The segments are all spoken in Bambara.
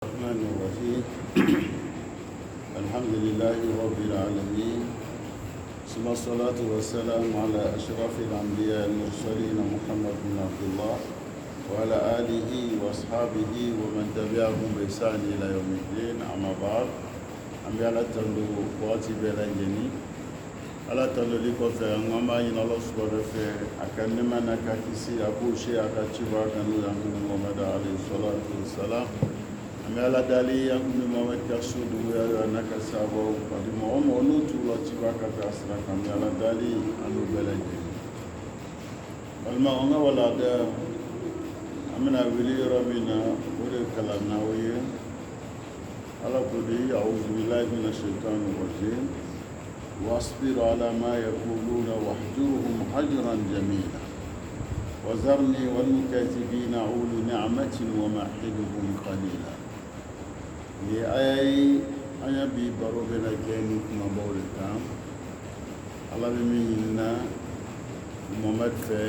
الرحمن الرحيم الحمد لله رب العالمين ثم الصلاة والسلام على أشرف الأنبياء المرسلين محمد بن عبد الله وعلى آله وأصحابه ومن تبعهم بإحسان إلى يوم الدين. أما بعد أمي على تلو قواتي بلانجني على تلو لكو في أمام الله سبحانه وتعالى أكن من أكاكسي أبو شيء أكاتشوا كانوا يقولون محمد عليه الصلاة والسلام. أمي على دالي يقولون محمد كسود ويا نكسابه قديم أمه نطلع تبارك كاسرة أمي على دالي أنو بلانجني المعنى ولا ده أمنا ولي ربنا ولي كلامنا وياه على قولي أعوذ بالله من الشيطان الرجيم واصبر على ما يقولون واهجرهم هجرا جميلا وذرني والمكاتبين أولي نعمة ومهلهم قليلا. أي بيبرو بنا كينو كما بولكام على بمينا محمد في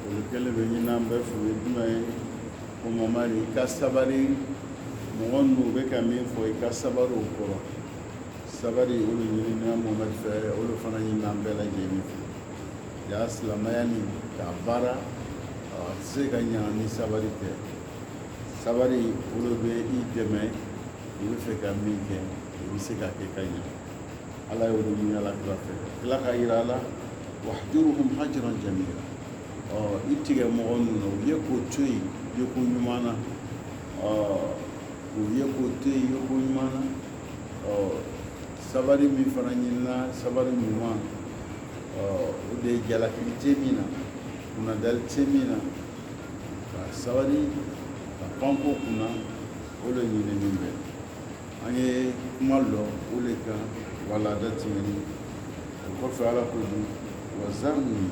ولكن بينا بفوي دمي ومحمد كسبري مغنو بكامي فوي كسبرو كورا sabari ulu nyina Muhammad fere ulu fana nyina mbela jemi ya islamayani kabara sega nyani sabari te sabari ulu be ideme ulu feka minke ulu sega ke kanya ala ulu nyina la krafe la khairala wahjuruhum hajran jamila itiga mo onno yeko tuy yeko nyumana yeko tuy yeko nyumana sabari mi fana nyina sabari muma o de jala kiltemina kuna dal temina sabari panko kuna ole nyine nimbe anye kumalo ole ka wala datini ko fala ko wa zamni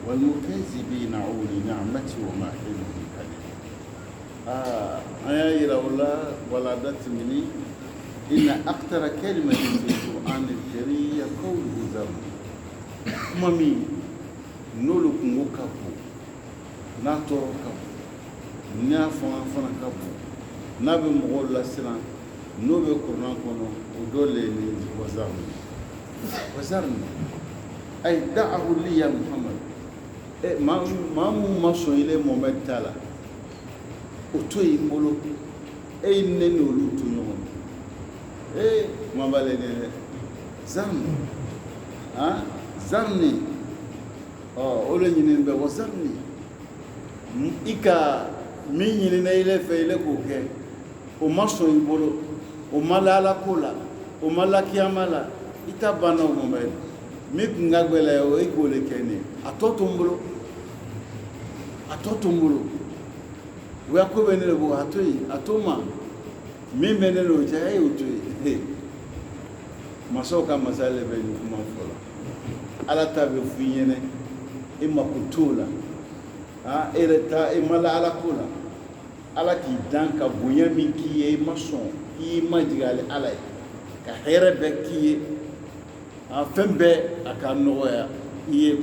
wal mukazibina uli ni'mati wa ma hiluhum kalim aya ila wala datini إن أكثر كلمة في القرآن الكريم قوله ذر مامي نولك موكابو ناتورو كابو نافنا فنا كابو نبي مغول لسنا نبي قرآن كونو ودولي وزرني أي دعه لي يا محمد ما مصو إلي محمد تعالى أتوي مولو أي ننولو تنيون mabale ne zarni zarni ole nyine be wazarni ika mi nyine na ile fe ile kuke o maso ibolo o malala kola o malaki amala itabana o momel mi ngagwele o ikole kene atotumbulu we akobenele bo atoi atoma mimi neno jaye utoi masoka masale be kuma fola ala tabe fuyene imma kutula ereta imala ala kula ala ki danka bunya min kiye mason yi majigale ala ka here be kiye fembe aka noya iye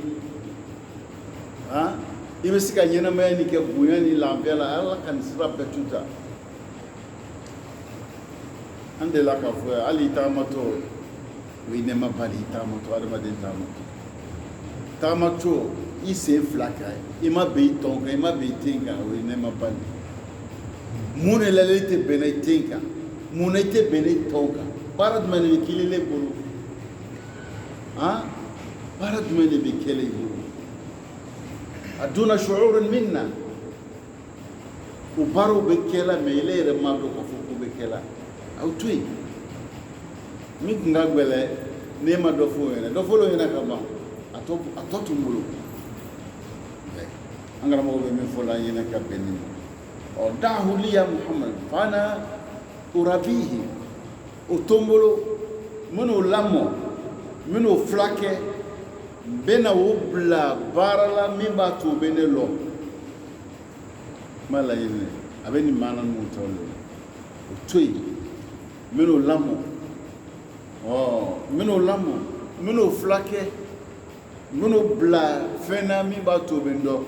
ibe sika nyena mayani ke bunya ni lambela ala kan sirabe tuta ande la ka fo ali tamato we ne ma bali tamato adama den tamato ise flaka ima be tonga ima be tinga we ne ma bali mune la lete bene tinga mune te bene tonga parad mane kilele bulu parad mane be kele bulu aduna shu'urun minna ubaro be kela meile ma do ko fu be kela autui mi ngagwele ne ma do fo lo yena kama atotu mulu angara mo be mi fo la yena ka beni o dahu li ya Muhammad fana urabihi utombolo mono lamo mono flake bena ubla barala mimba tu benelo mala yene abeni mana mu tolo utui mino lamo mino flake mino bla fena mi ba to bendo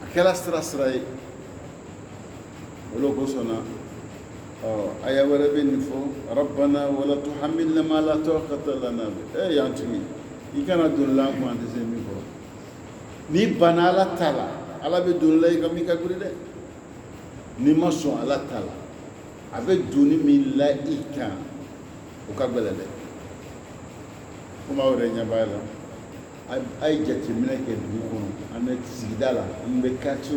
akela strasrai ولو كسونا أيا وربي نفو ربنا ولا تحملنا ما لا طاقة لنا به يعني يكنا دون لا ما تسمي فو ni bana ala tala ala be dun la ka mi ka guri de ni ma so ala tala abe duni mi la ika o ka gbele de kuma o re nya ba la ay jati mi na ke du ko ame sigidala mbe ka tu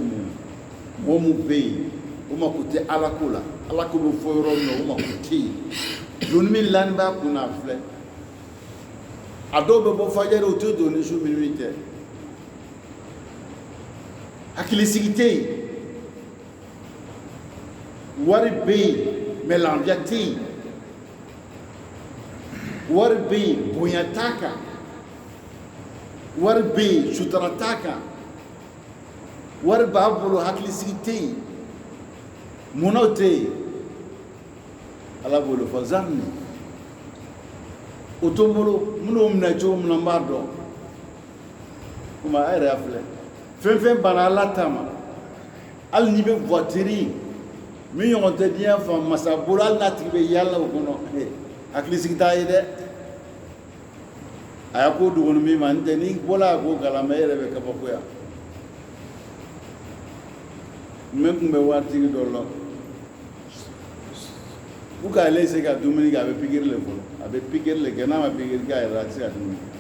mo mu be o ma ko te ala ko la ala ko fo ro no o ma ko ti duni mi lan ba kuna fle adobe bo fajere o to doni su minute hakilisigi wari bɛ yen mɛ lafiya tɛ yen wari bɛ yen bonya t'a kan wari bɛ yen sutura t'a kan wari b'a bolo hakilisigi tɛ yen munnaw tɛ yen ala b'o fɔ zanni o to n bolo minnu minɛ cogo min na n b'a dɔn komi a yɛrɛ y'a filɛ fɛn fɛn banna ala ta ma hali n'i bɛ voiture min ɲɔgɔn tɛ diɲɛ fan masa bolo hali n'a tigi bɛ yala o kɔnɔ hakilisigi t'a ye dɛ a y'a ko dogoni min ma n tɛ n'i bɔla a ko kalama e yɛrɛ bɛ kabakoya n tun bɛ waritigi dɔ la pour qu'ale se ka dumuni kɛ a bɛ pikiri le fɔlɔ a bɛ pikiri le kɛ n'a ma pikiri kɛ a yɛrɛ a tɛ se ka dumuni kɛ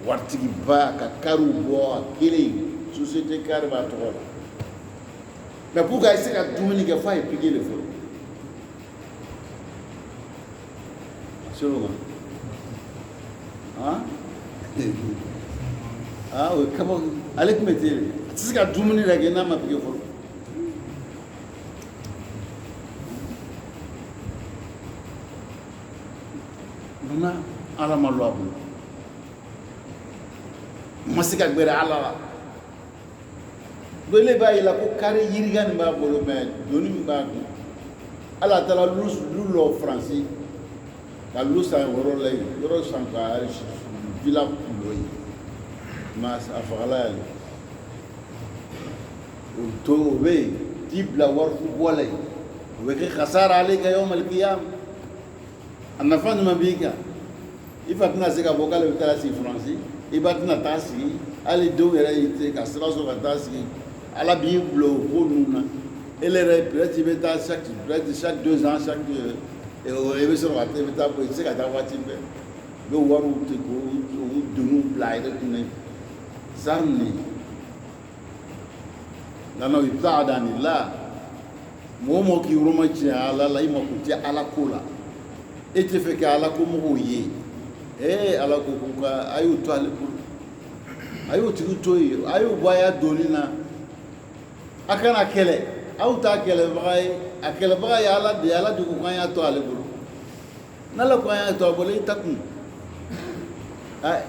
waritigiba ka kariw bɔ a kelen société kari b'a tɔgɔ la mais pour qu'ale se ka dumuni kɛ f'a ye pikiri le fɔlɔ selon moi o ye kaba ale tun bɛ ten de a tɛ se ka dumuni la kɛ n'a ma pikiri fɔlɔ munna ala ma lɔ a bolo ma se ka gbɛrɛ ala la dole b'a yira ko kari yiriga nin b'a bolo mɛ doni min b'a kun ala taara lu lɔ faransi ka lu san yɔrɔ la yen yɔrɔ san ka villa lɔ yen ma a fagala yɛlɛ o to o bɛ yen ti bila warifu bɔ la yen o bɛ kɛ kasara ale ka yawmal qiyam a nafa ɲuman b'i kan i fa tɛna se ka bɔ k'ale bɛ taa sigi faransi i ba tɛna taa sigi hali denw yɛrɛ y'i te ka sira sɔrɔ ka taa sigi ala b'i bila o ko ninnu na ele yɛrɛ peut-être i bɛ taa chaque 2 ans chaque i bɛ sɔrɔ ka taa i bɛ taa bɔ i tɛ se ka taa waati bɛɛ i bɛ wariw te k'o doniw bila a yɛrɛ kunna zarni lana ibtada anillah mɔgɔ mɔgɔ k'i yɔrɔ ma tiɲɛ ala la i mako tɛ ala ko la e tɛ fɛ ka ala ko mɔgɔw ye ala ko ka a y'o to ale bolo a y'o tigi to yen a y'o bɔ a y'a doni na a kana kɛlɛ aw t'a kɛlɛbaga ye a kɛlɛbaga ye ala de ye ala de ko k'an y'a to ale bolo n'ala ko an y'a to a bolo i ta kun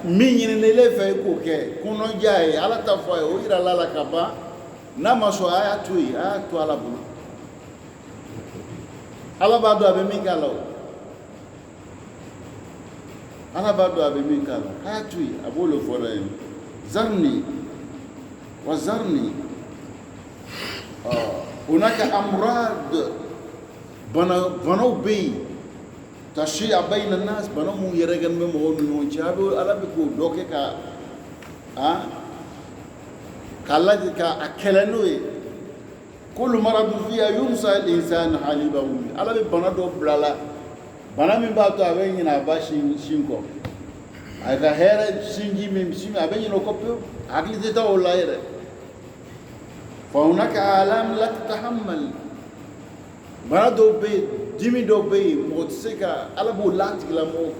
min ɲininen fɛ i k'o kɛ kɔnɔja ye ala ta fɔ a ye o yira la ka ban n'a ma sɔn a y'a to yen a y'a to ala bolo ala b'a dɔn a bɛ min k'a la o ala b'a dɔn a bɛ min k'a la a y'a to yen a b'o le fɔ la yen zarni wa zarni hunaka amrad banaw bɛ yen tashia bayna nas bana mun yɛrɛkɛlen bɛ mɔgɔw ni ɲɔgɔn cɛ a bɛ ala bɛ k'o dɔ kɛ k'a lajɛ k'a kɛlɛ n'o ye kulu maradu fiya yumsa al-insan halibahu ala bɛ bana dɔ bila la bana min b'a to a bɛ ɲinɛ a ba sin kɔ a ka hɛrɛ sinji min a bɛ ɲinɛ o kɔ pewu hakili tɛ taa o la yɛrɛ fa hunaka alam la tatahammal bana dɔw bɛ yen dimi dɔw bɛ yen mɔgɔ tɛ se ka ala b'o latigila mɔgɔw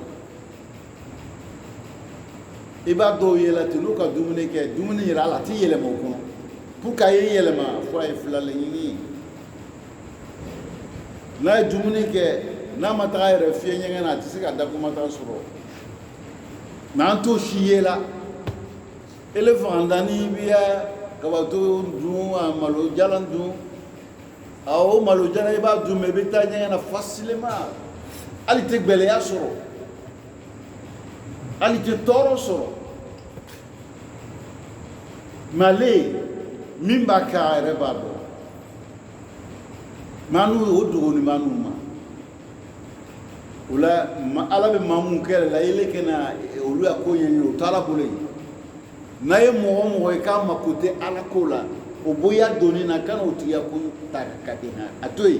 i b'a dɔw yɛlɛ ten n'u ka dumuni kɛ dumuni yɛrɛ ala tɛ yɛlɛma o kɔnɔ pour que a ye yɛlɛma fo a ye filalen ɲini ye n'a ye dumuni kɛ n'a ma taga yɛrɛ fiɲɛ ɲɛgɛn na a tɛ se ka dakumata sɔrɔ mɛ an t'o si ye la elefantani bɛ kabato dun a malo jalan dun o malo jalan i b'a dun mɛ i bɛ taa ɲɛgɛn na facilement hali tɛ gbɛlɛya sɔrɔ hali tɛ tɔɔrɔ sɔrɔ mɛ ale min b'a kɛ a yɛrɛ b'a dɔn manu o dogo ni manu ma ola ala be mamun kele la ile kena olu akonya ni o tala bole na ye mo ka makote ala kola o boya doni na kana o tiya ko takatena atoy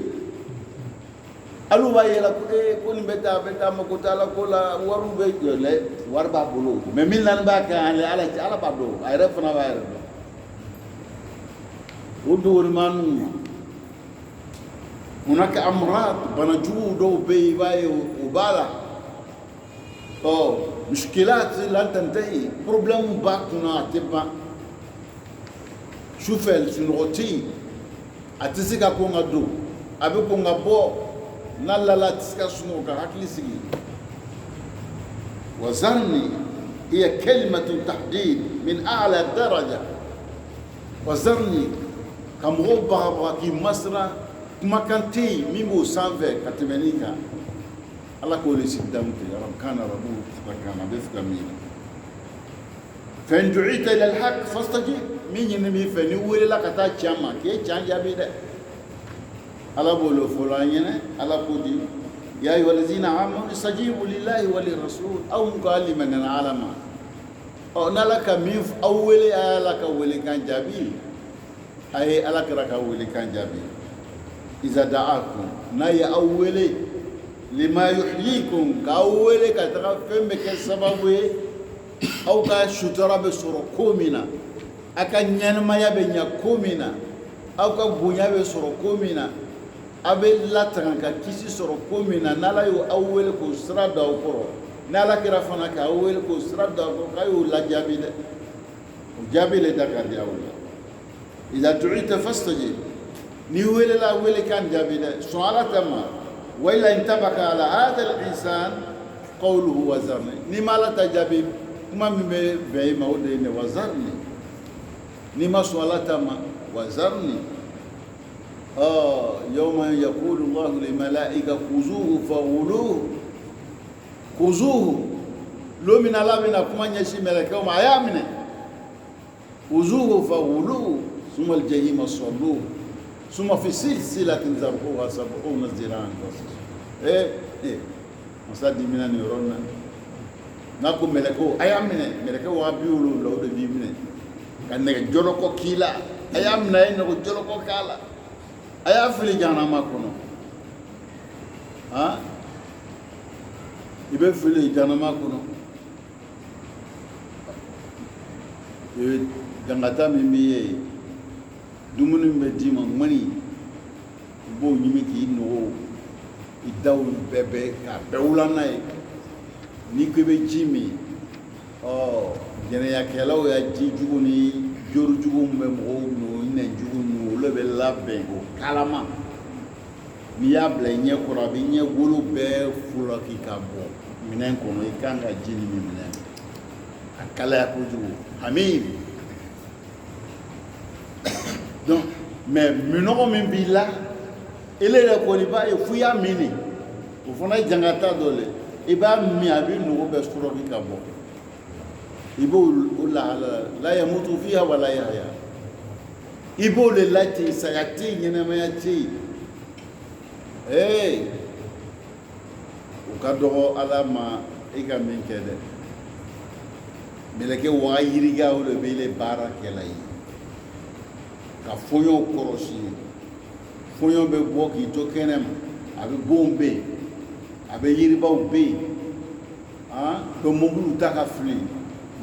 alu ba yela ko ni beta makote ala kola waru be le warba bolo me min lan ba ka ala ba do ay refna ba yere o do manu هناك أمراض بنجو دو بي باي وبالا مشكلات لن تنتهي بروبلم باكنا تبا شوف السنغوتي أتسيكا كونغا دو أبي كونغا بو نالا لا تسيكا سنوكا هكلي سيجي وزرني هي كلمة تحديد من أعلى درجة وزرني كم غوبا كي مصر kuma kanti mimbo sanfɛ ka tɛmɛ nin kan ala k'o le sigi damu kɛ kana rabu kana bɛ fɛ ka min fɛn du'ita ila alhaq fastajib min ɲini min fɛ ni welela ka taa tiɲɛ ma k'e tiɲɛ jaabi dɛ ala b'o le fɔlɔ an ɲɛnɛ ala k'o di ya ayyuha allazina amanu istajibu lillahi wa lirrasul aw mun ko hali mɛnɛna ala ma n'ala ka min aw wele a ala ka wele kan jaabi a ye ala kɛra ka wele kan jaabi إذا دعاكم ناي أولي لما يحييكم كأولي كتغفم بكالسبب أو كشترى بسرقومنا أكا نينما يبنيا كومنا أو كبنيا بسرقومنا أبي لا تغنك كيسي سرقومنا نالا يو أولي كسرى داوكرو نالا كرافنا كأولي كسرى داوكرو كايو لا جابي جابي لدكار يا أولي إذا دعيت فاستجيب ni wele la wele kan jabida suala tama wa illa intabaka ala hadha al-insan qawluhu wazarni ni mala tajabi kuma mime be maude ne wazarni ni ma suala tama wazarni yawma yaqulu Allah lil malaika khuzuhu faghuluhu khuzuhu lo min alabina kuma nyashi malaka ma ayamne khuzuhu faghuluhu summa al-jahima salluhu ثم في سلسلة زرعها 70 ذراعا مسادي من نيرونا ناكو ملكو ايامنا ملكو وابيولو لو دبي من كان جولوكو كيلا ايامنا نكو جولوكو كالا ايا فلي جانا ما كونو يبقى فلي جانا ما كونو جانغاتا ميمي dumuni bɛ d'i ma mani i b'o ɲimi k'i nogo i daw bɛɛ k'a bɛɛ wula n'a ye n'i ko i bɛ ji min jɛnɛyakɛlaw ya ji jugu ni joro jugu min bɛ mɔgɔw n'o nɛn jugu ninnu olu bɛ labɛn o kalama n'i y'a bila i ɲɛ kɔrɔ a bɛ ɲɛ wolo bɛɛ fulaki ka bɔ minɛn kɔnɔ i kan ka ji ni min minɛ a kalaya kojugu hami donc mais minogo min b'i la ele yɛrɛ kɔni b'a ye fo i y'a min o fana ye jangata dɔ le i b'a min a bɛ nogo bɛɛ sɔrɔki ka bɔ i b'o lahala la yamutu fiha wala yahya i b'o le la ten saya tɛ yen ɲɛnɛmaya tɛ yen o ka dɔgɔ ala ma i ka min kɛ dɛ mɛlɛkɛ waga yiriga o de bɛ ile baara kɛla ye ka foɲɔ kɔrɔsi foɲɔ bɛ bɔ k'i to kɛnɛ ma a bɛ bon bɛ yen a bɛ yiribaw bɛ yen donc mɔbiliw ta ka fili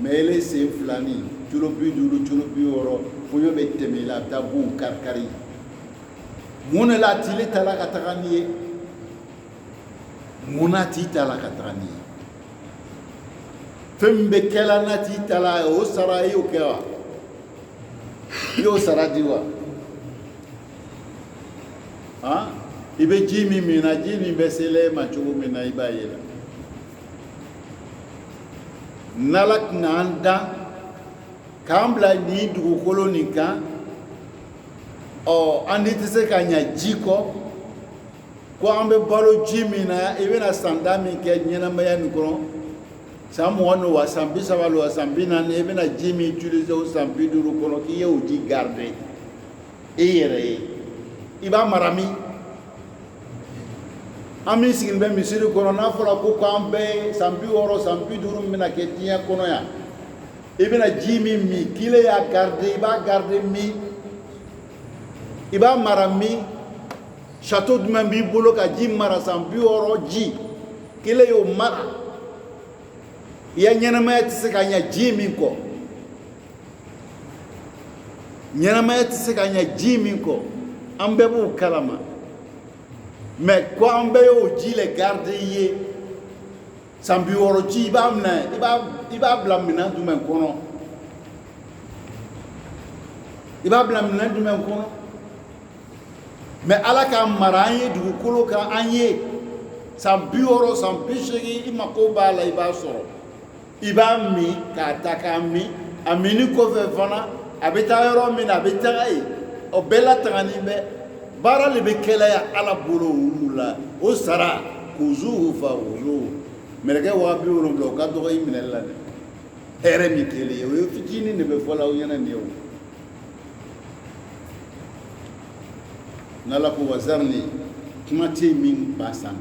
mais ele sen filani colo 50 colo 60 foɲɔ bɛ tɛmɛ i la a bɛ taa bon kari-kari mun de la a tile ta la ka taga n'i ye mun na a t'i ta la ka taga n'i ye fɛn min bɛ kɛla n'a t'i ta la o sara i y'o kɛ wa i y'o sara di wa i bɛ ji min min na ji min bɛ sele ma cogo min na i b'a ye la n'ala tɛna an dan k'an bila nin dugukolo nin kan an tɛ se ka ɲa ji kɔ ko an bɛ balo ji min na i bɛna san 10 min kɛ ɲɛnamaya nin kɔnɔ san 20 wa san 30 wa san 40 i bɛna ji min utiliser o san 50 kɔnɔ k'i ye o ji garder i yɛrɛ ye i b'a mara min ami sigin be misiri kono na fora ko kan be sambi woro sambi duru mina ke tiya kono ya ibina jimi mi kile ya garde iba garde mi iba mara mi château de mambi bolo ka ji mara sambi woro ji kile yo mara ya nyanama tse ka nya jimi ko nyanama tse ka nya jimi ko ambe bu kalama mais quoi ambe yo ji le garde ye sambi woro ji iba mna iba blamina du men kono iba blamina du men kono mais ala ka maranye du kolo ka anye sambi woro sambi shegi imako bala iba soro iba mi ka taka mi amini ko fe fana abita yoro min abita ai o bela tangani be bara le be kela ya ala bolo wula o sara kuzuhu fa wuzu meleke wa bi wono blo ka do yi minella ne ere mi kele yo fitini ne be fola o yana ne yo nala ko wazarni kumati min basan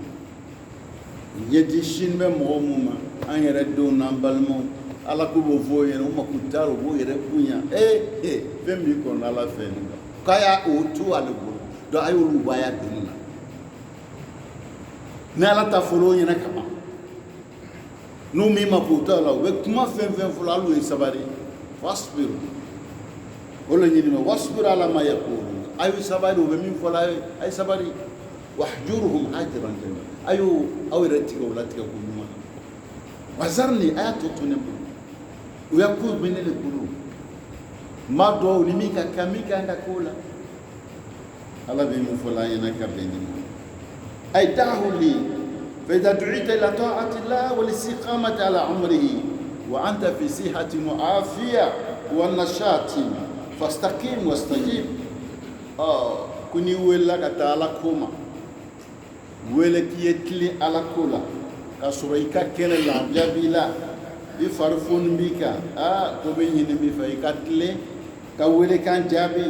yedi shin be mo muma an yere do nan balmo ala ko bo voye no makutaro bo yere kunya femi ko nala feni kaya o tu ale bo do ayulu baya dunna nala ta folo yana kama no mi maputa la we kuma fen folo alu e sabari wasbir wala nyini no wasbir ala ma yaqulu ayu sabari o be min fola ay sabari wahjurhum ajran jamil ayu awirati ko latika ko nyuma wazarni ayatu tunabu uyaku benele kulu mado nimika kamika ndakula ala be min fola yana kabeni ay dahuli فإذا دعيت إلى طاعة الله والاستقامة على عمره وأنت في صحة وعافية والنشاط فاستقيم واستجيب كوني ولا كتالا كوما ولا كيتلي على كولا كسريكا كن لا جابيلا يفرفون بيكا كوبي ينمي فايكاتلي كولي كان جابي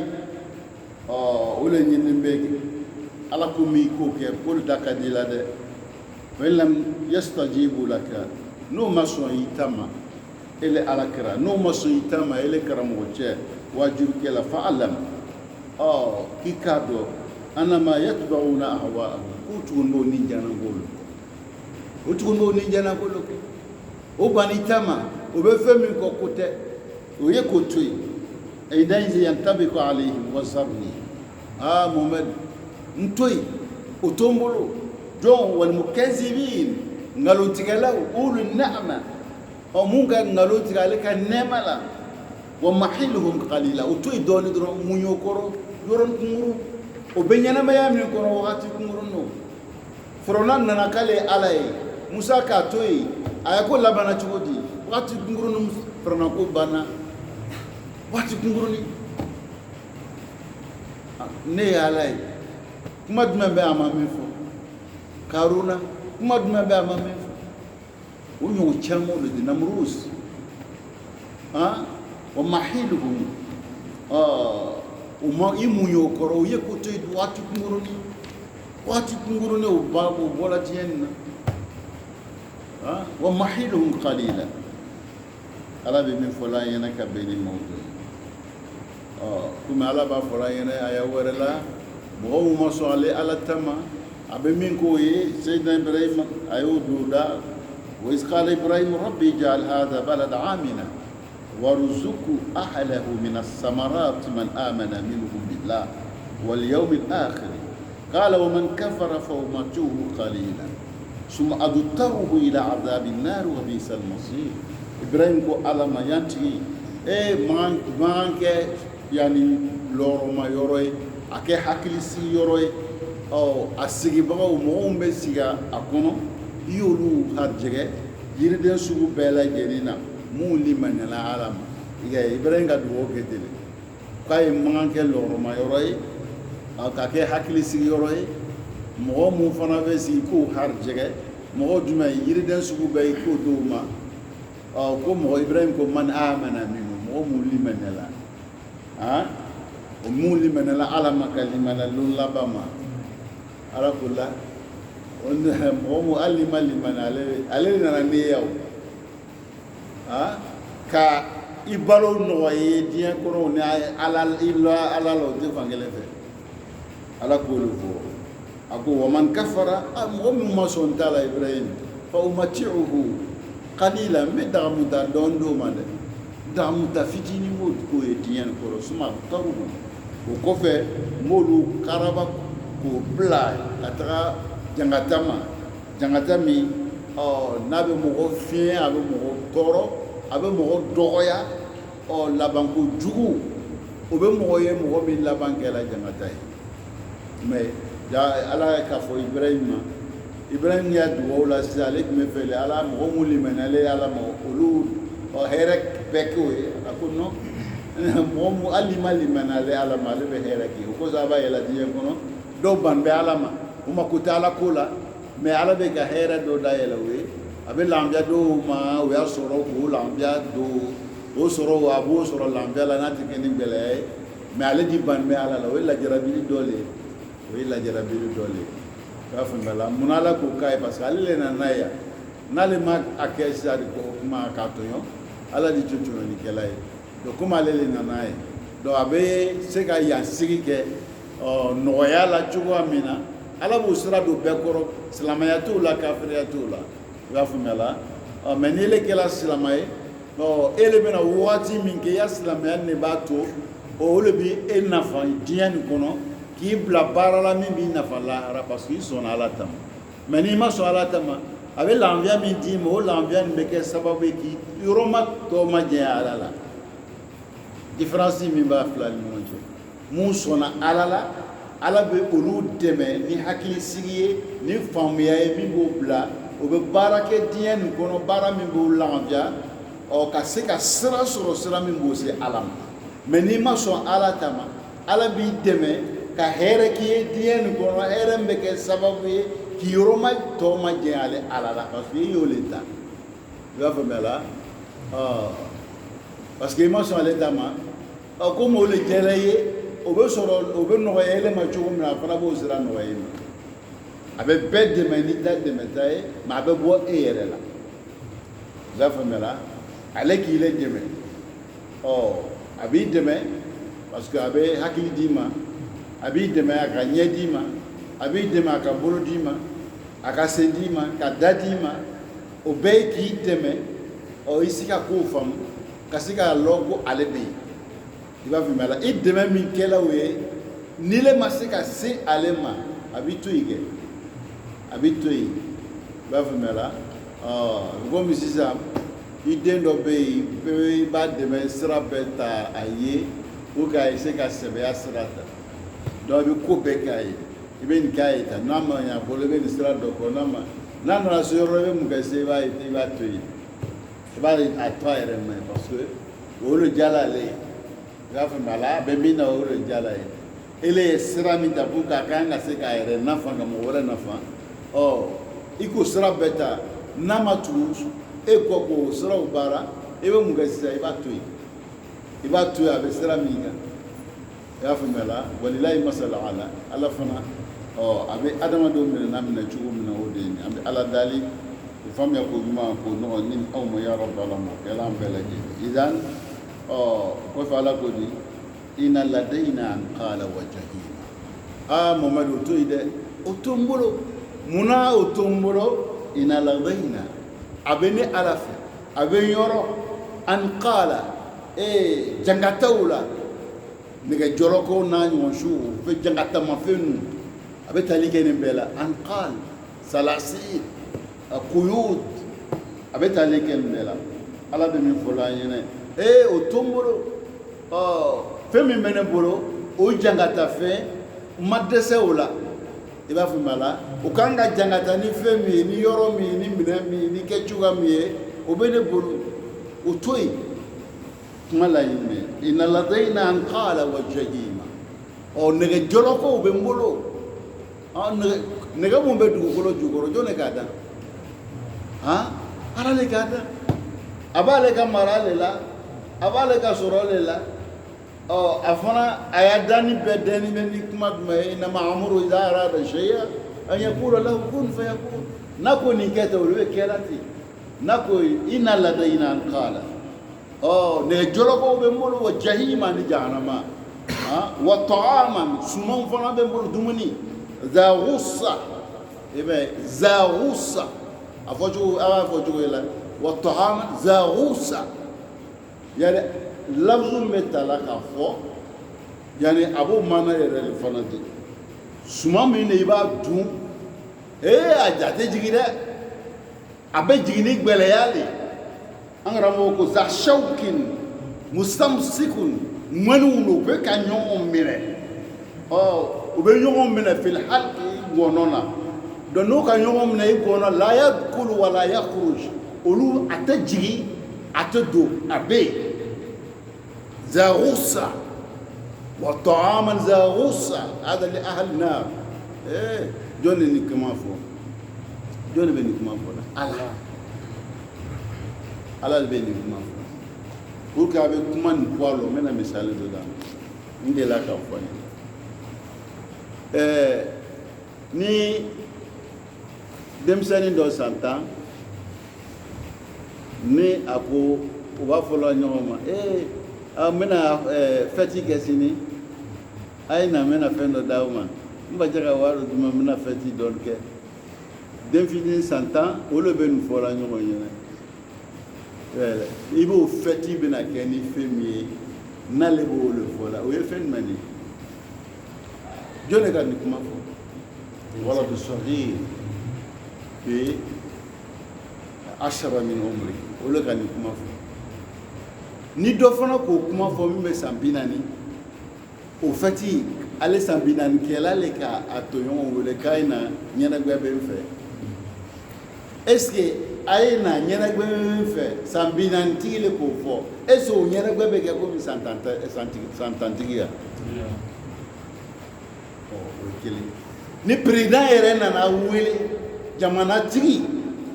ولا ينمي على كومي كوكي كل دكاديلا ده ولم يستجيبوا لك نو مسو يتما الى الاكرا نو مسو يتما الى كرموجه واجبك لا فعلم كيكادو انا ما يتبعون اهواءهم كوتونو نينجانا غولو كوتونو نينجانا غولو او باني تما او بفمي كوكوتي او يكوتوي ايدان ينطبق عليهم وصرني محمد نتوي اوتومبولو جون والمكذبين نالو تيغلا اولو النعمه او مونغا نالو تيغلا كنملا ومحلهم قليلا وتوي دوني درو مونيو كورو يورون كورو وبنينا ما يامن كورو وقتي كورو نو فرونان نانكالي علي موسى كاتوي ايكو لبانا تشودي وقتي كورو نو فرناكو بانا وقتي كورو ني ني علي كما دمبه امامي فو karuna kuma duma ba mame wonyo chamo de namrus wa mahiluhum uma imunyo koro yekoto watu kunguruni ubabu bola tienna wa mahiluhum qalila ala be min fola yana ka beni mawdu kuma ala ba fola yana aya warala bo mo so ale ala tama abe min ko ye sayyidina ibrahim ayu duda wa iz qala ibrahim rabbi ij'al hadha balad amina warzuq ahlahu min as-samarat man amana minhum billah wal yawm al-akhir qala wa man kafara fa umatuhu qalilan thumma adtaruhu ila adhab an-nar wa bi'sa al-masir ibrahim ko alama yanti manke yani loro ma yoroy ake hakilisi yoroy asigi baga mo be siga akono yolu harjege yirden sugu bela gerina mu limanala alama iga ibrahim ga duwo gedele kay manke loro ma yoroy aka ke hakili sigi yoroy mo mu fana be si ko harjege mo duma yirden sugu be ko duma ko mo ibrahim ko man amana minu mo mu limanala mu limanala alama kalimana lullabama ala kula mɔgɔ alima ale nana ne ye ka i balo nɔgɔye diɲɛ kɔnɔ ni ala la o tɛ fan kelen fɛ ala k'olu fɔ a ko wa man kafara mɔgɔ min ma sɔn t'a la Ibrahim fa umati'uhu qalila n bɛ dagamuta dɔɔni d'o ma dɛ dagamuta fitinin b'o k'o ye diɲɛ kɔrɔ suma taru o kɔfɛ n b'olu karaba k'o bila ka taga jangata min n'a bɛ mɔgɔ fiɲɛ a bɛ mɔgɔ tɔɔrɔ a bɛ mɔgɔ dɔgɔya labanko jugu o bɛ mɔgɔ ye mɔgɔ min laban kɛra jangata ye mais ala k'a fɔ Ibrahim y'a dugawu la sisan ale tun bɛ fɛ ala mɔgɔ mun limaniya ale ye ala ma olu hɛrɛ bɛɛ k'o ye ala ko non mɔgɔ mun hali ma limaniya ale ala ma ale bɛ hɛrɛ kɛ o kosɔn a b'a yɛlɛ diɲɛ kɔnɔ dɔw ban bɛ ala ma o ma ko tɛ ala ko la mais ala bɛ ka hɛrɛ dɔ dayɛlɛ o ye a bɛ lafiya dɔw ma o y'a sɔrɔ k'o lafiya don o sɔrɔ a b'o sɔrɔ lafiya la n'a tɛ kɛ ni gɛlɛya ye mais ale di ban bɛ ala la o ye lajarabili dɔ le ye i b'a faamuya la mun ala k'o k'a ye parce que ale le nana n'a ye yan n'ale ma a kɛ sisan de ko kuma k'a tɔɲɔ ala de tɛ tɔɲɔlikɛla ye donc komi ale le nana n'a ye donc a bɛ se ka yan sigi kɛ nɔgɔya la cogoya min na ala b'o sira don bɛɛ kɔrɔ silamɛya t'o la kafiriya t'o la i b'a faamuya la mais ni ele kɛra silamɛ ye e le bɛna waati min kɛ i ya silamɛya de b'a to o le bɛ e nafa diɲɛ nin kɔnɔ k'i bila baara la min b'i nafa lahara parce que i sɔnna ala ta ma mais n'i ma sɔn ala ta ma a bɛ lafiya min d'i ma o lafiya nin bɛ kɛ sababu ye k'i yɔrɔma tɔw ma jɛnya ala la différence min b'a fila ni ɲɔgɔn cɛ mun sɔnna ala la ala bɛ olu dɛmɛ ni hakilisigi ye ni faamuya ye min b'o bila o bɛ baara kɛ diɲɛ nin kɔnɔ baara min b'o lafiya ka se ka sira sɔrɔ sira min b'o se ala ma mais n'i ma sɔn ala ta ma ala b'i dɛmɛ ka hɛrɛ k'i ye diɲɛ nin kɔnɔ hɛrɛ min bɛ kɛ sababu ye k'i yɔrɔma tɔw ma jɛn ale ala la parce que i y'o le ta i b'a faamuya la parce que i ma sɔn ale ta ma komi o le diyara i ye o bɛ nɔgɔya ele ma cogo min na a fana b'o sira nɔgɔya i ma a bɛ bɛɛ dɛmɛ n'i ta dɛmɛta ye mais a bɛ bɔ e yɛrɛ la i b'a faamuya la ale k'i le dɛmɛ a b'i dɛmɛ parce que a bɛ hakili d'i ma a b'i dɛmɛ a ka ɲɛ d'i ma a b'i dɛmɛ a ka bolo d'i ma a ka sen d'i ma ka da d'i ma o bɛɛ ye k'i dɛmɛ i se ka kow faamu ka se k'a lɔn ko ale bɛ yen i b'a faamuya la i dɛmɛ min kɛla o ye n'i le ma se ka se ale ma a b'i to yen kɛ a b'i to yen i b'a faamuya la komi sisan i den dɔ bɛ yen i b'a dɛmɛ sira bɛɛ ta a ye pour que a se ka sɛbɛya sira ta donc i bɛ ko bɛɛ k'a ye i bɛ nin k'a ye tan n'a ma ɲɛ a bolo i bɛ nin sira dɔ kɔ n'a nana so yɔrɔ i bɛ mun kɛ sisan i b'a to yen i b'a to a yɛrɛ ma ye parce que o le diyala ale ye i b'a faamuya la a bɛ min na o le diyala ye ele ye sira min ta pour que a kan ka se k'a yɛrɛ nafa ka mɔgɔ wɛrɛ nafa i k'o sira bɛɛ ta n'a ma tugu e kɔ k'o siraw baara i bɛ mun kɛ sisan i b'a to yen a bɛ sira min kan i y'a faamuya la walilayi masala ala fana a bɛ adamadenw minɛ n'a minɛ cogo min na o de ye an bɛ ala dali o faamuya ko ɲuman ko nɔgɔ ni aw ma ya rabbi ala ma kɛla an bɛɛ lajɛlen idan kɔfɛ ala ko di inna ladayna anqala wa jahima Mamadu o to yen dɛ o to n bolo munna o to n bolo inna ladayna a bɛ ne ala fɛ a bɛ n yɔrɔ anqala jangataw la nɛgɛjɔlɔkɔw n'a ɲɔgɔn siw fɛ jangatamafɛn ninnu a bɛ tali kɛ nin bɛɛ la anqal salasi kuyud a bɛ tali kɛ nin bɛɛ la ala bɛ min fɔ an ɲɛna o to n bolo fɛn min bɛ ne bolo o jangatafɛn ma dɛsɛ o la i b'a faamuya la o kan ka jangata ni fɛn min ye ni yɔrɔ min ye ni minɛn min ye ni kɛcogoya min ye o bɛ ne bolo o to yen kuma la yin mɛ inna ladayna anqala wa jahima nɛgɛjɔlɔkɔw bɛ n bolo nɛgɛ mun bɛ dugukolo jukɔrɔ jɔn de k'a da ala de k'a da a b'ale ka mara le la a b'ale ka sɔrɔ le la a fana a y'a dani bɛɛ dɛni bɛ ni kuma jumɛn ye innama amruhu idha arada shay'an an yaqula lahu kun fayakun nako ni keta ulwe kelati nako inna ladaina an qala ne jologo be mbolo wa jahima ni jahannama wa ta'aman suman fana be mbolo dumuni za ghussa ibe za ghussa afoju ila wa ta'aman za ghussa yani lafzu metala ka fo yani abu mana yere fana di suman mi ne ba dun a jate jigide abe jigini gbele yali angara mo ko za shaukin mustamsikun manu be ka nyom mire ube nyom mine fil halqi gonona dono ka nyom mine gona la yadkhulu wa la yakhruj ulu atajigi atado abe za ghussa wa ta'aman za ghussa hada li ahli nar joni ni kama fo joni be ni kama fo ala be ni kama fo pour que avec kuma ni kwalo mena misali do da nge la ka fo ni demsani do santa ni ako uba folo nyoma mena fati kesini ay na mena fendo dauma mba jaga waru duma mena fati donke dem fini santa wolo be nu fola nyomo nyene ibo fati bena keni femi na le bo le fola o ye fen mani jone kan kuma fo wala du saghir bi 10 min umri wolo kan kuma fo ni do fana ko kuma fo mi be sambinani o fati ale sambinani kela le ka atoyon wole kaina nyana gbe be mfe est-ce que aina nyana gbe be mfe sambinani tile ko fo est-ce o nyana gbe be ke ko mi santantigia okele ni président ere na wele jamana tigi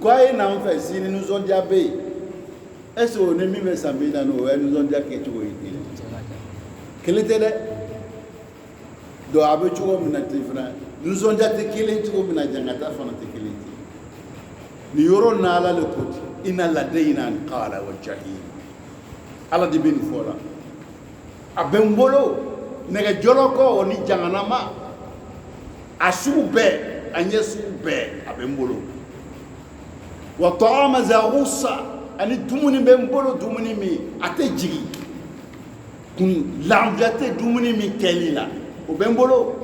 ko aina mfe sini nous on diabe est-ce qu'on est mis sambina no nous on dia ke tugo yiti kele tede do abe chugo mina tifna nous on dia te kele chugo mina jangata fana te kele ni yoro na ala le koti inna ladaina an qala wal jahim ala di bin fola abembolo nega joloko oni janganama asube anyesube abembolo wa ta'ama za ghussa ani dumuni be mbolo dumuni mi ate jigi kun lamjate dumuni mi kelila o be mbolo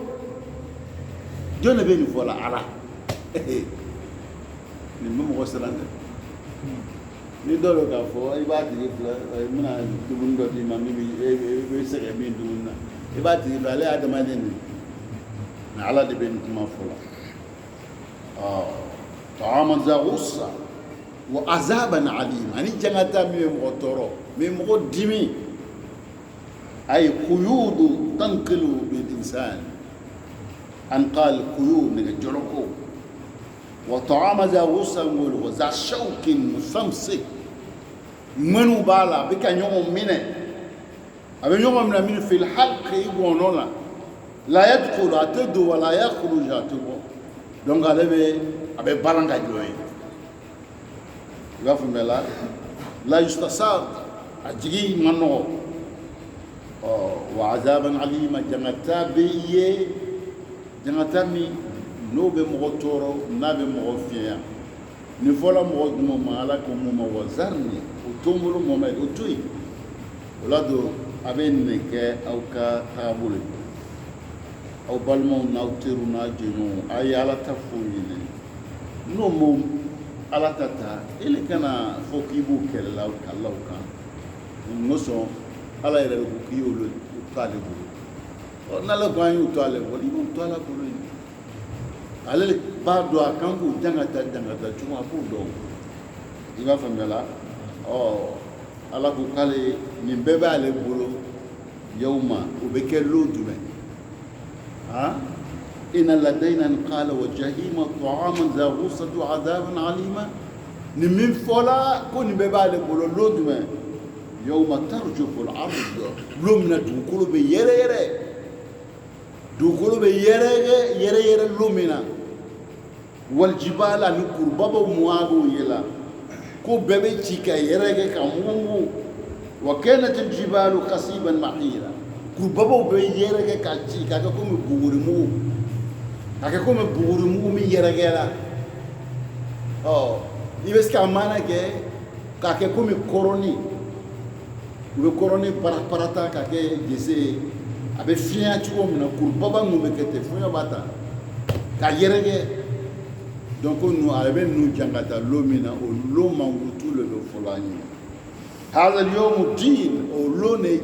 jone be ni fola ala ni mo wasalande ni dolo ka fo ibati fla muna dumun do di mami be sege bi dumunna ibati fla le adama den na ala de be ni kuma fola ta'aman za ghussa wa azaban alim ani jangata mi motoro mi modimi ay quyud tanqilu bil insan an qal quyud ni joloko wa ta'ama za wusan wa za shaukin musamsik manu bala bika nyom mine abe nyom mina min fil halqi gonona la yadkhulu atadu wa la yakhruju atubo donc alebe abe balanga joyi gafumela la yustasad ajigi mano wa azaban alima jangatabiye jangatami no be mogotoro na be mogofiya ni fola mo mala ko mo wazarni utumuru mo me utui lado abenne ke auka tabule au balmo na utiru na jinu ayala tafuyine no mo ala tata ile kana fokibu kella kallahu kan noso ala ire ku kiyolo talibu na la gwanyu talibu ibo tala ko ni ale ba do akangu jangata chuma bu do iba famela ala ku kale ni bebe ale bolo yawma ubeke ludume إن لدينا قال وجهيم طعاما ذا غصة عذاب عليما نمين فلا كوني ببالي بولو لودما يوم ترجف الأرض لومنا دوكولو بي يري يري دوكولو بي يري يري يري لومنا wal jibala ni kurbaba muago yela ko bebe chika yerege ka mungu wa kanat al jibalu qasiban mahira kurbaba be yerege ka chika ka ko mi bugurimu aka ko mi bugurimu mi yerege la ibeska mana ke ka ke ko mi koroni ube koroni parata ka ke gese abe fiya chuo mina kurbaba mu be kete fuya bata ka yerege donc nous avons nous jangata lomina o loma ngutu le folani hada اليوم الدين o lone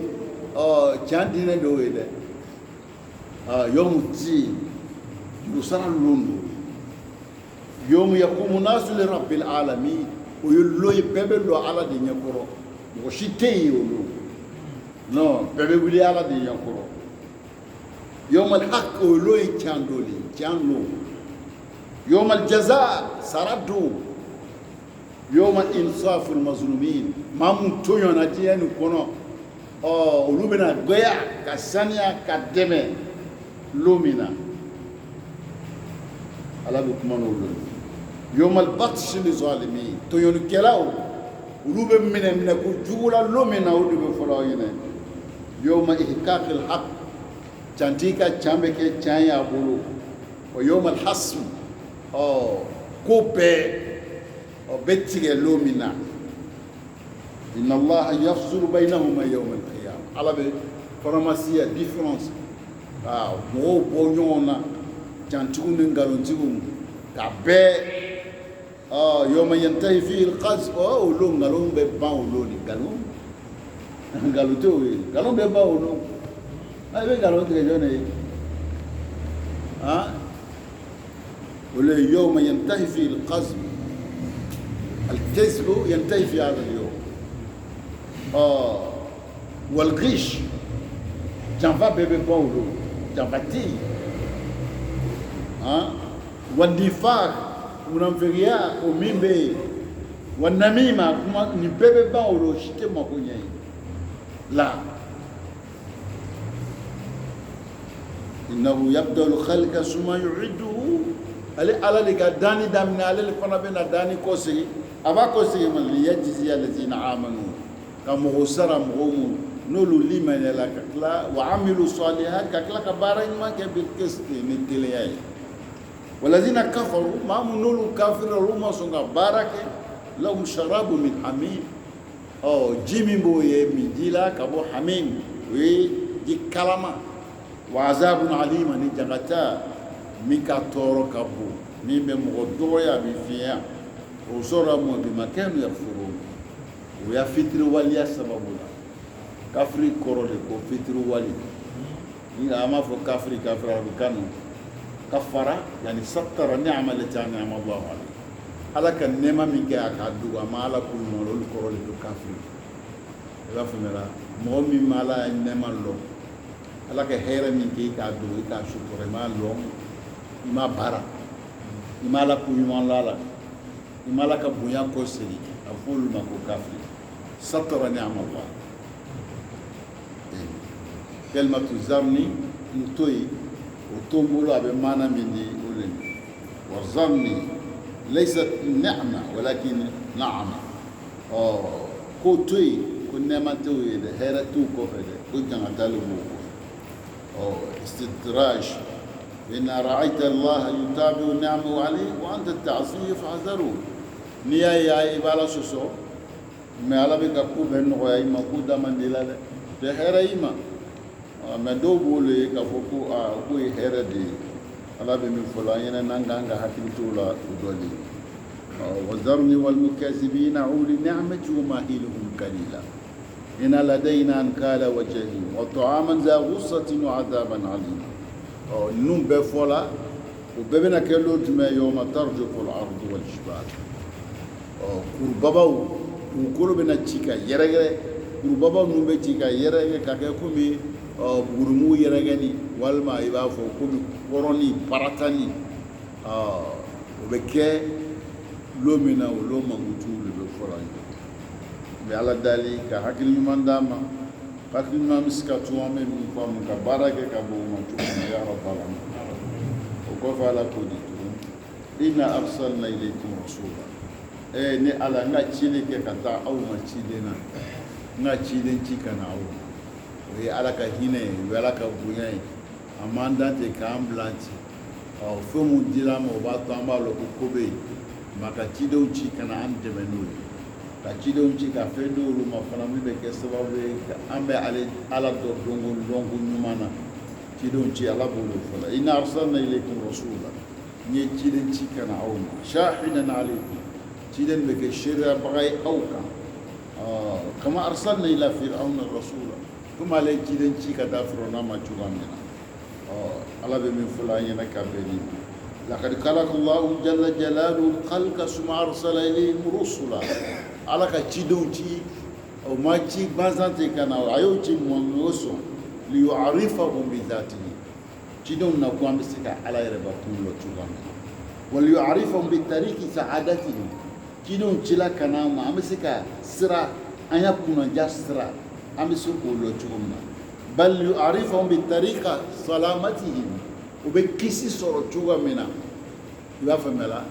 chandine do ile يوم الدين يسرى لوندو يوم يقوم الناس لرب العالمين ويلو يببلو على دي نكورو وشتي يولو non ببلو على دي نكورو يوم الحق ولو يكاندولي كانلو يوم الجزاء سردو يوم الإنصاف المظلومين ما متويو نتيان كونو لومنا غيا كسانيا كدمه لومنا على بكمانو يوم البطش للظالمين تويون كلاو ولوب من كجولا لومنا ودو فلاينا يوم إحقاق الحق تانتيكا تشامبكي تشايا بولو ويوم الحسم كوبي بيتي لومنا إن الله يفصل بينهما يوم القيامة على فرماسية ديفرنس مو بونيونا جانتون نغالونتيوم كابي يوم ينتهي فيه القذف لون غالون بيبان لوني غالون غالوتو غالون بيبان لون اي بي غالون تريجوني ولا يوم ينتهي فيه القذف الكذب ينتهي في هذا اليوم والغش جنفا بيبي باولو جنفاتي والنفاق منافقيا وميمبي والنميمة ni bebe باولو شتي ماكوني لا إنه يبدأ الخلق ثم يعيده على اللي داني دامنا على اللي فنا بينا داني كوسي أبا كوسي من ليجزي الذين آمنوا كم غسر مغوم نولو لمن لا كلا وعملوا صالحات كلا كبارين ما كبيركست نتلياي والذين كفروا ما نولو كافر روما سونغا بارك لهم شراب من حميم جيمي بوي ميديلا كبو حميم وي دي كلامه وعذاب عليم نجغتا ميكا تورو كابو ميمbe مغدويا بفيا وصورا مو بمكان يغفرون ويا فطر وليا سببنا كفري كورولي كو فطر ولي ني اما فو كفري كانو كفر يعني ستر النعمه التي انعم الله عليه على كان نعمه ميكا اكادو ما على كل مولول كورولي كو كفري لا فملا مومي مالا نعمه لو على كهيره ميكي كادو كا شكر ما لو ima bara ima la kuyuman lala ima la ka bunya ko seli aful ma ko kafri satara ni'am Allah kalmatu zarni ntoyi utumulu abe mana mindi ulen wa zarni laysat ni'ma walakin na'ama ko toyi ko nema toyi de heratu ko fede ko janga talubu istidraj إن رأيت الله يتابع نعمه عليه وأنت التعصيه فاحذروا نيا يا إبالا سوسو ما على بك أكوب هنو يا إما كودا من دلالة تهرا إما ما دوبولي كفوكو أكوي هرا دي على بمن فلاينا نانغانغا حكيم تولا ودولي وذرني والمكذبين أولي نعمة ومهيلهم قليلا إن لدينا أنكال وجهين وطعاما ذا غصة وعذابا عليما نوم بفولا وببنا كلو تما يوم ترجف الأرض والجبال كربابو وكل بنا تيكا يرجع كربابو نوم بتيكا يرجع كأكومي بورمو يرجعني والما يبافو كومي كوروني باراتاني وبكى لومنا ولوما غتول بفولا بيالا دالي كهكل يمان داما كاتل ما مسكتوا من فم كبارك كابو ما تشوفون يا رب العالمين وكفى على كودي inna arsalna ilaykum rasula ni ala nga cili ke kata aw ma cilena nga cilen ci kana aw we ala ka hine we ala ka bunya amanda te ka ambulance aw fomu dila mo ba tamba lo ko kobe maka cido ci kana am de menu ka cido ci ka fendo lu ma fana mi be ke sababu ka ambe ala do dongo nyumana cido ci ala bulu fala inna arsalna ilaykum rasula ni cilen ci kana aw ma shahidan alaykum cilen be ke shira bagay awka kama arsalna ila fir'auna rasula kuma le cilen ci ka da fir'auna ma chugamina ala be min fulanya na kabeni laqad khalaqa Allahu jalla jalaluhu khalqa suma arsala ilayhim rusula ala ka cidon ci o ma ci bazante kana ayo ci mongoso li yu'arifahum bi dhatihi cidon na ko ambisika ala yere batun lo chugamina wal yu'arifahum bi tariqi sa'adatihi cidon cila kana ma ambisika sira anya kuna jasra ambisu ko lo chugumna bal yu'arifahum bi tariqa salamatihim ube kisi soro chugamina iba famela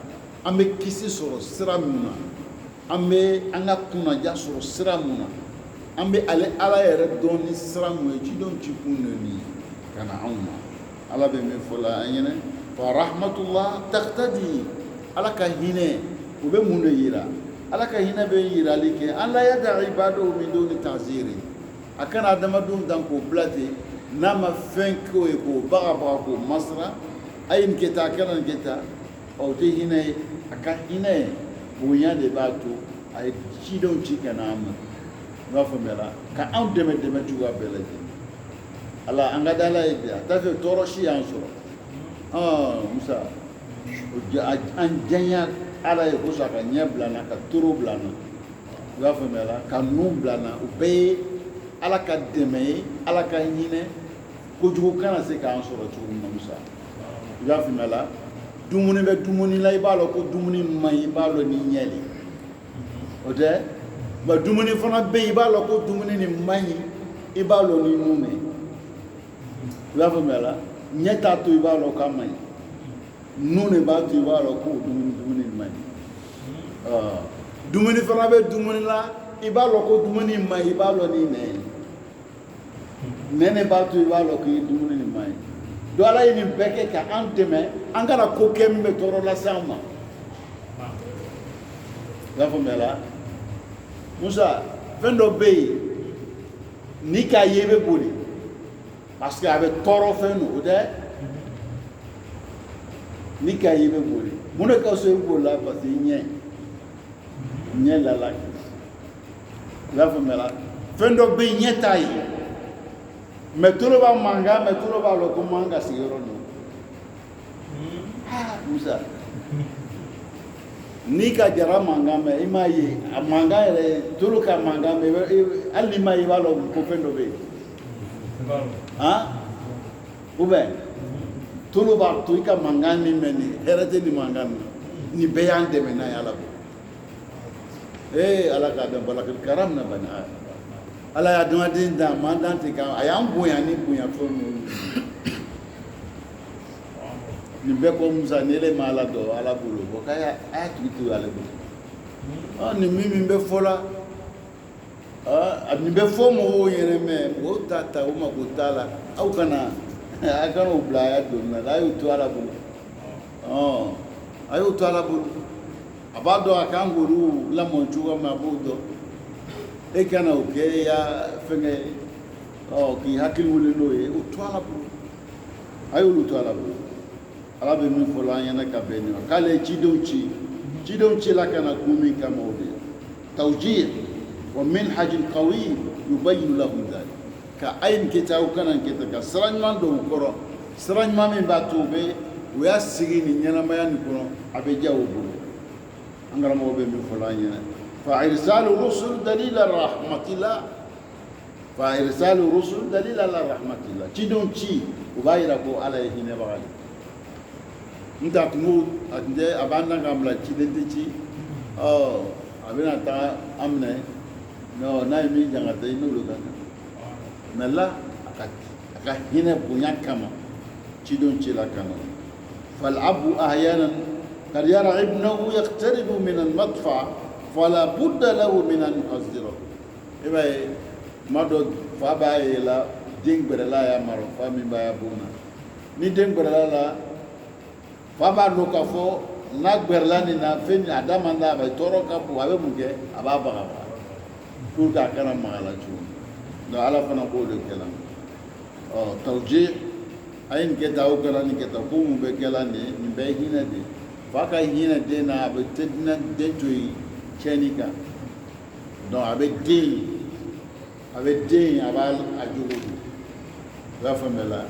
ambe kisi soro sira muna ambe anga kuna jasro sira muna ambe ale ala yere doni sira mu cidon chikunni kana auma ala be me fola anyene fa rahmatullah taqtadi ala ka hine ube munde yira ala ka hina be yira like alla yada ibadu min duni ta'ziri akana adama dum dan ko blate nama fenko e ko baga ko masra ayin keta kana keta o te hina aka hina bunya de batu ay cidon cikana am wa famela ka am deme tuwa belaji ala anga dala e dia ta fe toroshi ansoro musa an janya ala ye kosa ka ɲɛ bilana ka toro bilana i b'a faamuya la ka nun bilana o bɛɛ ye ala ka dɛmɛ ye ala ka hinɛ kojugu kana se k'an sɔrɔ cogo min na musa i b'a faamuya la dumuni bɛ dumuni la i b'a lɔn ko dumuni man ɲi i b'a lɔn ni ɲɛ de o tɛ nka dumuni fana bɛ yen i b'a lɔn ko dumuni nin man ɲi i b'a lɔn ni nun de i b'a faamuya la ɲɛ t'a to i b'a lɔn k'a man ɲi nun de b'a to i b'a lɔn ko dumuni man ɲi dumuni fana bɛ dumuni la i b'a lɔn ko dumuni man ɲi i b'a lɔn ni nɛn nɛnɛ b'a to i b'a lɔn ko dumuni nin man ɲi donc ala ye nin bɛɛ kɛ ka an dɛmɛ an kana ko kɛ min bɛ tɔɔrɔ lase an ma i y'a faamuya la musa fɛn dɔ bɛ yen ni k'a ye i bɛ boli parce que a bɛ tɔɔrɔ fɛn don o tɛ ni k'a ye i bɛ boli mun de ka so i boli la parce que ɲɛ lala i y'a faamuya la fɛn dɔ bɛ yen ɲɛ t'a ye mɛ tolo b'a mankan mɛ tolo b'a lɔn ko man ka sigi yɔrɔ min musa n'i ka jara mankan mɛn i m'a ye a mankan yɛrɛ tolo ka mankan mɛn hali n'i m'a ye i b'a lɔn ko fɛn dɔ bɛ yen ou bien tolo b'a to i ka mankan min mɛn nin hɛrɛ tɛ nin mankan na nin bɛɛ y'an dɛmɛ n'a ye ala ko ala k'a dɔn balakil karam na bani ala y'a adamaden dan maa dan tɛ kan a y'an bonya ni bonya fɛn ninnu nin bɛɛ ko musa ni ele ma ala dɔn ala bolo bɔ k'a y'a tugu to ale bolo nin min bɛ fɔ la nin bɛ fɔ mɔgɔw ɲɛna mɛ mɔgɔw t'a ta o mako t'a la aw kana a kana o bila a y'a don na a y'o to ala bolo a y'o to ala bolo a b'a dɔn a kan k'olu lamɔ cogo min a b'o dɔn e kana o kɛ i y'a fɛngɛ k'i hakili wuli n'o ye o to ala bolo a y'olu to ala bolo ala bɛ min fɔ la an ɲɛna ka bɛn nin ma k'ale ye cidenw ci la ka na kun min kama o de ye tawjih wa minhaj qawi yubayyin lahum dhalik ka ayin kitaw kana kita ka sira ɲuman don u kɔrɔ sira ɲuman min b'a to u y'a sigi nin ɲɛnamaya nin kɔnɔ a bɛ diya o bolo an karamɔgɔ bɛ min fɔ la an ɲɛna فإرسال الرسل دليل رحمة الله فإرسال الرسل دليل على رحمة الله تدون تي وبايرا كو على هنا بغالي انت تموت انت ابانا غاملا تدين تي ابينا تا امنه no naimi jangata ino lugana nalla aka hina bunya kama تدون تي لا كما فالعب احيانا قد يرى ابنه يقترب من المدفع فلا بد له من أن يحذره إبا ما دو فابا إلى دين برلا يا مارو فامي بايا بونا ni den برلا لا فابا نوكافو ناك برلا ني نا فين اداماندا با تورو كابو ابي مونكي ابا بغا pour ka kana magala chu do ala fana ko de kala توجيه ayin ke taw kala ni ke taw ko mu be kala ni be hina de fa ka hina de na be tedna de toy chenika do abe de abal ajugo la famela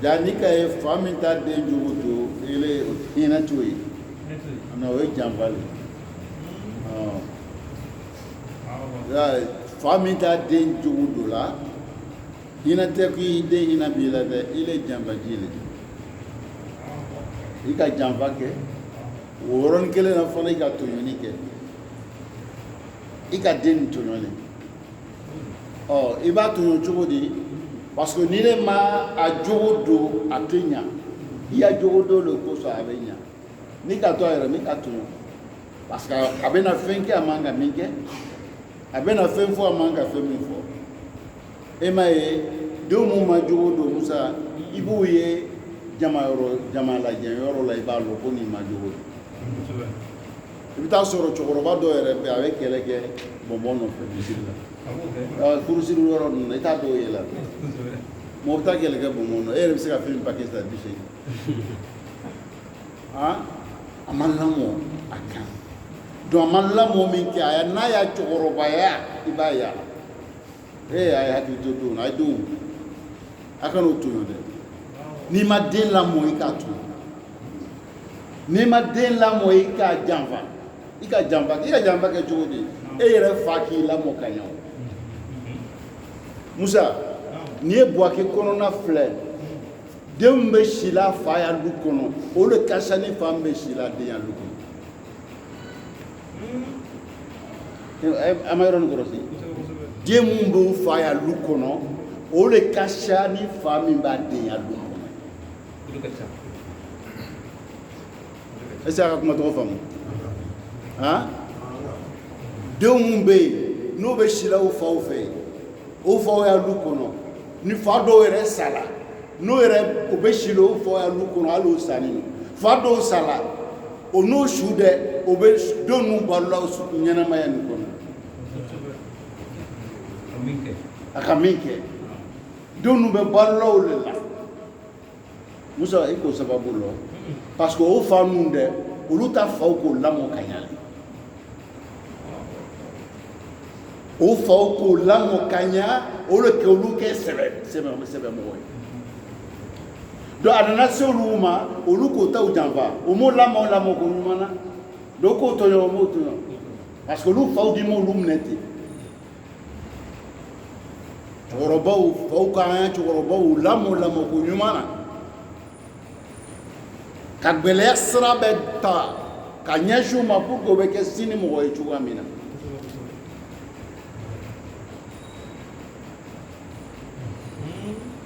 jani ka e famita de jugo to ile hina toy na we jambali ya famita de jugo do la hina te ki de hina bila de ile jamba jile ika jamba ke woron kele na fona ika tunyoni ke ika den tunyoni iba tunyo chugo di parce que nile ma a jogo do atenya iya jogo do le ko so abenya ni ka to ayre mi ka tunyo parce que abena fenke amanga minke abena fenfo amanga femifo emaye do mu ma jogo do musa ibu ye jama la yoro la ibalo ko ni ma jogo ibita soro chokoroba do ere be avec keleke bombono fe bisilla kurusiru yoro no ita do yela mo ta keleke bombono ere bisika film Pakistan bishi amallamo akan do amallamo min ki aya na ya chokoroba ya ibaya I had to do. I do. I cannot do that. Ni ma den la moika tu. Ni ma den la moika jamba. Ika jamba ke jodi. E yere faki la mokanya. Musa, ni e boa ke kono na flè. Dembe shila fa ya lu kono. O le kasani fa mbe shila de ya lu kono. Am I wrong, Gorosi? Diemumbo faya lukono ole kasha ni fami ba de ya lukono esa ka kuma to famu diemumbe no be shila o fa ya lukono ni fa do ere sala no ere o be shila o fa ya lukono alo sani fa do sala o no shude o be do nu balla o su nyana maya ni kono akamike donu be ballo le la musa iko sababu lo parce que o fa nunde uluta fa ko lamo kanyali o fa ko lamo kanya o le ke uluke sebe mo do adana soluma uluko ta ujamba o mo lamo ko numana do ko to yo mo to parce que lu fa di mo lumneti chorobau fauka anya chorobau lamo ko nyumana kagbele sra beta kanyeshu mapuko beke sini mo e chugamina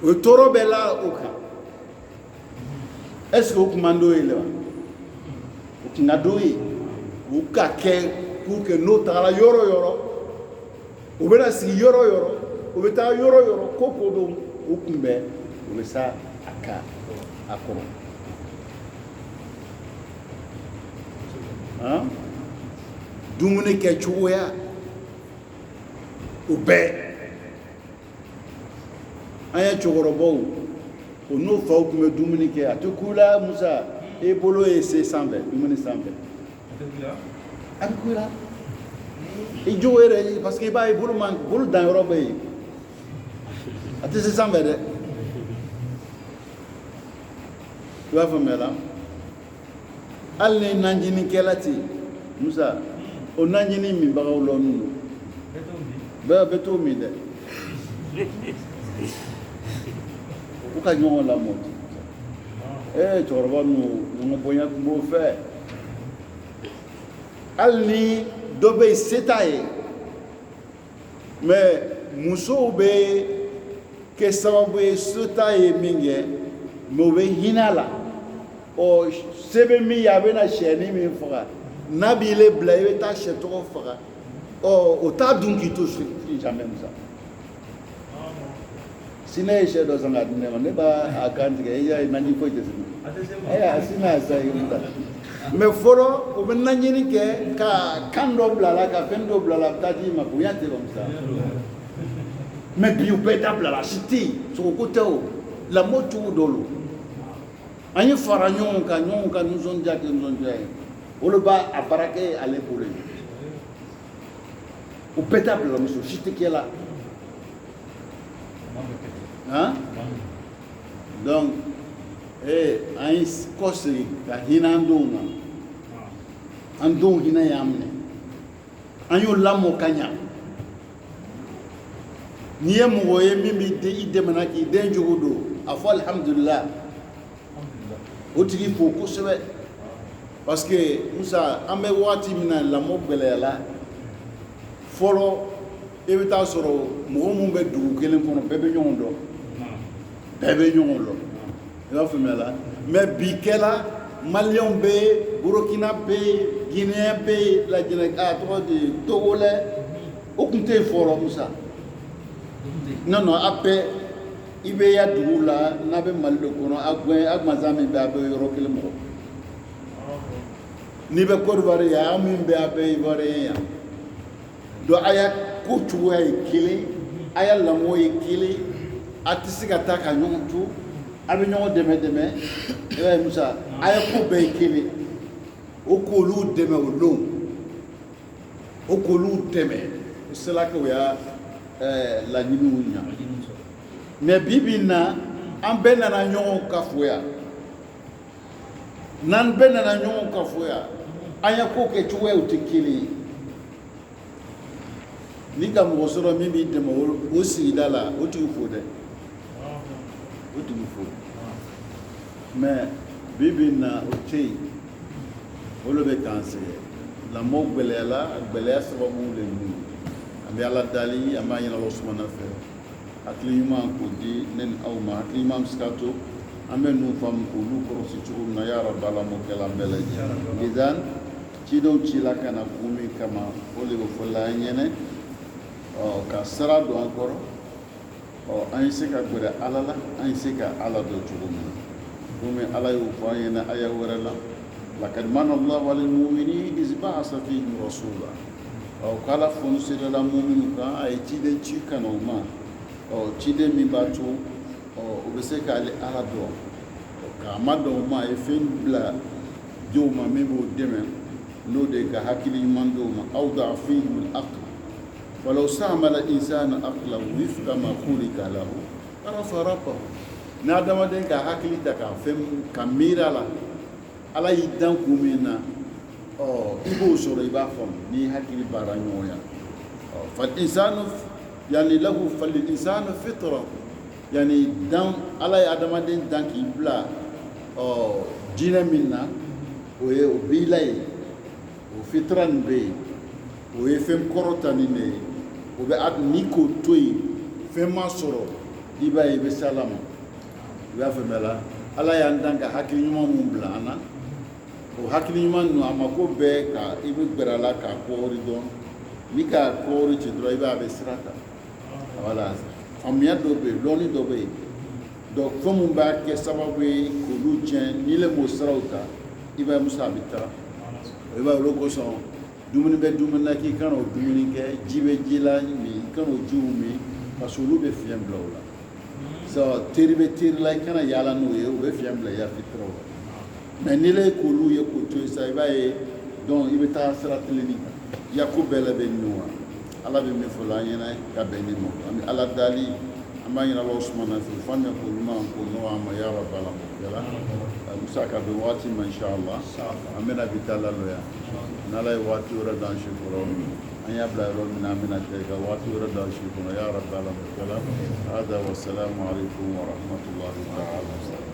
o toro bela oka est-ce que kumando ile o kinadoi o ka ke pour que notala yoro o bela si yoro obeta yoro koko do ukumbe obesa aka akoro dumune ke chuya ube aya chogorobo ono fa ukume dumune ke atukula musa e bolo e se sambe dumune sambe atukula e joere parce que ba e bolo man bolo dan yorobe ati se sambe de tu vas faire là alle nanjini kelati musa o nanjini mi bagaw lo nunu ba beto mi de o ka nyon la mo torba no bonya ko fe alni dobe setaye mais muso be ke sababu setaye minge mo be hinala o sebe min ye a bɛna sɛni min faga n'a b'i le bila i bɛ taa sɛ tɔgɔ faga o t'a dun k'i to jamais Musa si ne ye sɛ dɔ san k'a di ne ma ne b'a kan tigɛ i y'a ye naji foyi tɛ se si n'a sa ye Musa mais fɔlɔ o bɛ naɲini kɛ ka kan dɔ bila la ka fɛn dɔ bila la a bɛ taa di ma bonya tɛ comme ça mais bi u bɛɛ dabila la si tɛ yen sogoko tɛ o lamɔ cogo dɔ lo an ye fara ɲɔgɔn ka nisɔndiya kɛ nisɔndiya ye olu b'a a baara kɛ ale bolo ye u bɛɛ dabila la muso si tɛ kɛ la hein donc an ye kɔ segin ka hinɛ an denw na an denw hinɛ y'an minɛ an y'o lamɔ ka ɲa n'i ye mɔgɔ ye min bɛ i dɛmɛ k'i den jogo don a fɔ alhamdulilah o tigi fo kosɛbɛ parce que Musa an bɛ waati min na lamɔ gɛlɛyala fɔlɔ i bɛ taa sɔrɔ mɔgɔ minnu bɛ dugu kelen kɔnɔ bɛɛ bɛ ɲɔgɔn dɔn bɛɛ bɛ ɲɔgɔn dɔn i b'a faamuya la mais bi kɛla maliyɛnw bɛ yen burukina bɛ yen guinéen bɛ yen lajɛnɛ a tɔgɔ de togo lɛ o tun tɛ yen fɔlɔ Musa non a bɛɛ i bɛ ya dugu la n'a bɛ Mali de kɔnɔ a gansan min bɛ a bɛ yɔrɔ kelen mɔgɔ n'i bɛ Côte d'Ivoire yan a min bɛ a bɛ Ivoirien yan donc a y'a ko cogoya ye kelen a y'a lamɔ ye kelen a tɛ se ka taa ka ɲɔgɔn to a bɛ ɲɔgɔn dɛmɛ i b'a ye Musa a ye ko bɛɛ ye kelen o k'olu dɛmɛ o don o k'olu dɛmɛ o sera ka o y'a laɲiniw ɲa mais bi bi in na an bɛɛ nana ɲɔgɔn kafoya n'an bɛɛ nana ɲɔgɔn kafoya an ye ko kɛ cogoyaw tɛ kelen ye ni ka mɔgɔ sɔrɔ min b'i dɛmɛ o sigida la o tigi fo dɛ o tigi fo mais bi bi in na o tɛ yen olu bɛ k'an sɛgɛn lamɔ gɛlɛyala a gɛlɛya sababu de ye an bɛ Ala dali an b'a ɲini Ala Subahana fɛ hakili ɲuman k'o di ne ni aw ma hakili ɲuman bɛ se ka to an bɛ ninnu faamu k'olu kɔlɔsi cogo min na ya Rabbi Ala m'o kɛ an bɛɛ lajɛlen nizan cidenw cila ka na kun min kama o de bɛ fɔla an ɲɛnɛ ka sira don an kɔrɔ an ye se ka gɛrɛ Ala la an ye se ka Ala dɔn cogo min na komi Ala y'o fɔ an ɲɛna aya wɛrɛ la laqad manna Allahu alal mu'minina iz ba'atha fihim rasula k'Ala fɔni serela mu'minu kan a ye ciden ci ka na o ma ciden min b'a to o bɛ se k'ale Ala dɔn k'a ma dɔn o ma a ye fɛn bila denw ma min b'o dɛmɛ n'o de ye ka hakili ɲuman d'o ma awda'a fihim al-aql walaw sta'mala al-insanu aqlahu wifqa ma khuliqa lahu arafa rabbahu ni adamaden ka hakili ta ka fɛn ka miiri a la Ala y'i dan kun min na i b'o sɔrɔ i b'a faamu n'i hakili baara ɲɔgɔnya fal-insanu yani lahu fal-insanu fitra yani dan Ala ye adamaden dan k'i bila diinɛ min na o ye o b'i la ye o fitra nin bɛ yen o ye fɛn kɔrɔtani de ye o bɛ n'i k'o to yen fɛn ma sɔrɔ i b'a ye i bɛ se Ala ma i b'a faamuya la Ala y'an dan ka hakili ɲuman mun bila an na o hakili ɲuman ninnu a mako bɛɛ ka i bɛ gɛrɛ a la k'a kɔɔri dɔn n'i ka kɔɔri ci dɔrɔn i b'a bɛ sira ta voilà faamuya dɔ bɛ yen dɔnni dɔ bɛ yen donc fɛn mun b'a kɛ sababu ye k'olu tiɲɛ n'i le m'o siraw ta i b'a ye Musa a bɛ taa i b'a ye olu kosɔn dumuni bɛ dumuni na k'i kana o dumuni kɛ ji bɛ ji la min i kana o jiw min parce que olu bɛ fiɲɛ bila o la teri bɛ teri la i kana yaala n'o ye o bɛ fiɲɛ bila i ya fitiraw la mais n'i le k'olu ye k'o to yen sa i b'a ye donc i bɛ taa sira tilenni kan i ya ko bɛɛ la bɛ ɲɔgɔn kan Ala bɛ min fɔ la an ɲɛna ka bɛn ni ma an bɛ Ala dali an b'a ɲini Ala Subahana fɛ faamuya ko ɲuman ko nɔgɔya an ma ya Rabbi Ala m'o kɛ la Musa ka bɛn waati ma inshallah an bɛna bi taa lalɔya n'Ala ye waati wɛrɛ d'an si kɔrɔ an y'a bila yɔrɔ min na an bɛna tɛ ka waati wɛrɛ d'an si kɔnɔ ya Rabbi Ala m'o kɛ la hada wa salamu alaikum wa rahmatullahi wa barakatuh